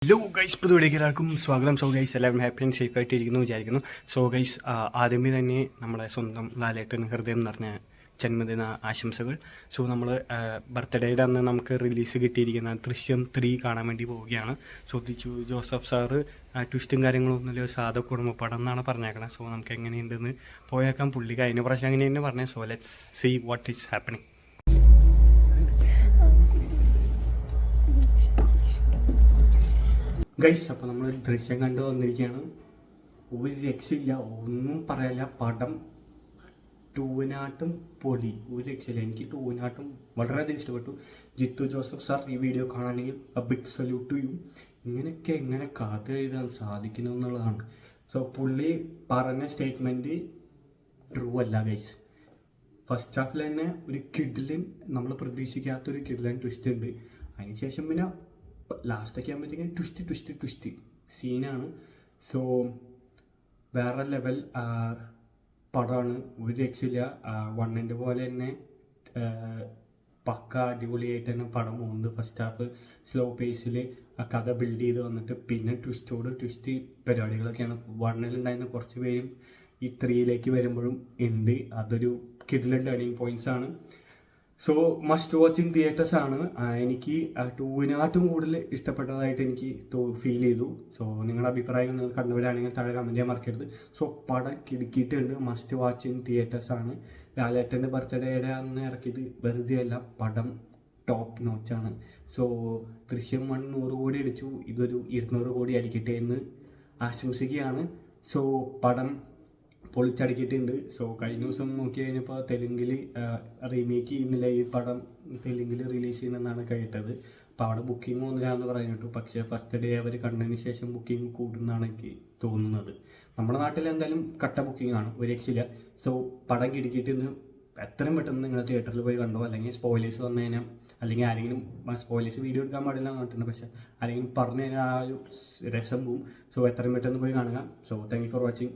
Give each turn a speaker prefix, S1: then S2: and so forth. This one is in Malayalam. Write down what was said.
S1: ഹലോ ഗൈസ്, പുതുവിടേക്ക് എല്ലാവർക്കും സ്വാഗതം. സോ ഗൈസ്, എല്ലാവരും ഹാപ്പി ആൻഡ് സേഫ് ആയിട്ടിരിക്കുന്നു വിചാരിക്കുന്നു. സോ ഗൈസ്, ആദ്യമേ തന്നെ നമ്മളെ സ്വന്തം ലാലേട്ടൻ ഹൃദയം നിറഞ്ഞ ജന്മദിന ആശംസകൾ. സോ നമ്മൾ ബർത്ത്ഡേയുടെ അന്ന് നമുക്ക് റിലീസ് കിട്ടിയിരിക്കുന്ന ദൃശ്യം 3 കാണാൻ വേണ്ടി പോവുകയാണ്. സോ ജോസഫ് സാറ് ട്വിസ്റ്റും കാര്യങ്ങളൊന്നുമില്ല, സാധാ കുടുംബ പടം എന്നാണ് പറഞ്ഞേക്കണത്. സോ നമുക്ക് എങ്ങനെയുണ്ടെന്ന് പോയേക്കാം. പുള്ളി കഴിഞ്ഞ പ്രാവശ്യം അങ്ങനെ തന്നെ പറഞ്ഞത്. So let's see what is happening. Guys, അപ്പോൾ നമ്മൾ ദൃശ്യം കണ്ടു വന്നിരിക്കുകയാണ്. ഒരു രക്ഷയില്ല, ഒന്നും പറയാനില്ല. പടം ടൂവിനാട്ടും പൊളി, ഒരു രക്ഷയില്ല. എനിക്ക് ടൂവിനാട്ടും വളരെയധികം ഇഷ്ടപ്പെട്ടു. ജിത്തു ജോസഫ് സാർ, ഈ വീഡിയോ കാണാനെങ്കിൽ ബിഗ് സല്യൂട്ട് ടു യു. ഇങ്ങനെയൊക്കെ എങ്ങനെ കഥ എഴുതാൻ സാധിക്കുന്നു എന്നുള്ളതാണ്. സോ പുള്ളി പറഞ്ഞ സ്റ്റേറ്റ്മെൻറ്റ് ട്രൂ അല്ല ഗൈസ്. ഫസ്റ്റ് ഹാഫിൽ തന്നെ ഒരു കിഡിലൻ, നമ്മൾ പ്രതീക്ഷിക്കാത്തൊരു കിഡിലൻ ട്വിസ്റ്റ് ഉണ്ട്. അതിനുശേഷം പിന്നെ ലാസ്റ്റൊക്കെ ആകുമ്പോഴത്തേക്കും ട്വിസ്റ്റ് സീനാണ്. സോ വേറെ ലെവൽ പടമാണ്, ഒരു രക്ഷയില്ല. വണ്ണിൻ്റെ പോലെ തന്നെ പക്ക അടിപൊളിയായിട്ട് തന്നെ പടം പോകുന്നത്. ഫസ്റ്റ് ഹാഫ് സ്ലോ പേസിൽ കഥ ബിൽഡ് ചെയ്ത് വന്നിട്ട് പിന്നെ ട്വിസ്റ്റ് പരിപാടികളൊക്കെയാണ്. വണ്ണിലുണ്ടായിരുന്ന കുറച്ച് പേരും ഈ 3ലേക്ക് വരുമ്പോഴും ഉണ്ട്. അതൊരു കിഡിലൻ ടേണിങ് പോയിന്റ്സ് ആണ്. So must watch in theatres ആണ്. എനിക്ക് 2വിനാട്ടും കൂടുതൽ ഇഷ്ടപ്പെട്ടതായിട്ട് എനിക്ക് ഫീൽ ചെയ്തു. സോ നിങ്ങളുടെ അഭിപ്രായം നിങ്ങൾ കണ്ടുവരാണെങ്കിൽ താഴെ കമൻറ്റ് ചെയ്യാൻ മറക്കരുത്. സോ പടം കിടുക്കിയിട്ടുണ്ട്, മസ്റ്റ് വാച്ച് ഇൻ തിയേറ്റേഴ്സ് ആണ്. ലാലേട്ടൻ്റെ ബർത്ത്ഡേയുടെ അന്ന് ഇറക്കിയത് വെറുതെ അല്ല, പടം ടോപ്പ് നോച്ചാണ്. സോ ദൃശ്യം 1 100 കോടി അടിച്ചു, ഇതൊരു 200 കോടി അടിക്കട്ടെ എന്ന് ആശംസിക്കുകയാണ്. സോ പടം പൊളിച്ചടിക്കിയിട്ടുണ്ട്. സോ കഴിഞ്ഞ ദിവസം നോക്കി കഴിഞ്ഞപ്പോൾ തെലുങ്കിൽ റീമേക്ക് ചെയ്യുന്നില്ല, ഈ പടം തെലുങ്കിൽ റിലീസ് ചെയ്യുന്നതെന്നാണ് കേട്ടത്. അപ്പോൾ അവിടെ ബുക്കിംഗ് ഒന്നുമില്ല എന്ന് പറഞ്ഞിട്ടു. പക്ഷേ ഫസ്റ്റ് ഡേ അവർ കണ്ടതിന് ശേഷം ബുക്കിംഗ് കൂടുന്നതാണ് എനിക്ക് തോന്നുന്നത്. നമ്മുടെ നാട്ടിൽ എന്തായാലും കട്ട ബുക്കിംഗ് ആണ്, ഒരു രക്ഷയില്ല. സോ പടം കിടക്കിയിട്ട് ഇന്ന് എത്രയും പെട്ടെന്ന് നിങ്ങൾ തിയേറ്ററിൽ പോയി കണ്ടോ, അല്ലെങ്കിൽ സ്പോയിലേഴ്സ് വന്നു കഴിഞ്ഞാൽ, അല്ലെങ്കിൽ ആരെങ്കിലും സ്പോയിലേഴ്സ് വീഡിയോ എടുക്കാൻ പാടില്ല എന്ന് പറഞ്ഞിട്ടുണ്ട്. പക്ഷേ ആരെങ്കിലും പറഞ്ഞു കഴിഞ്ഞാൽ ആ ഒരു രസം പോവും. സോ എത്രയും പെട്ടെന്ന് പോയി കാണുക. So thank you for watching.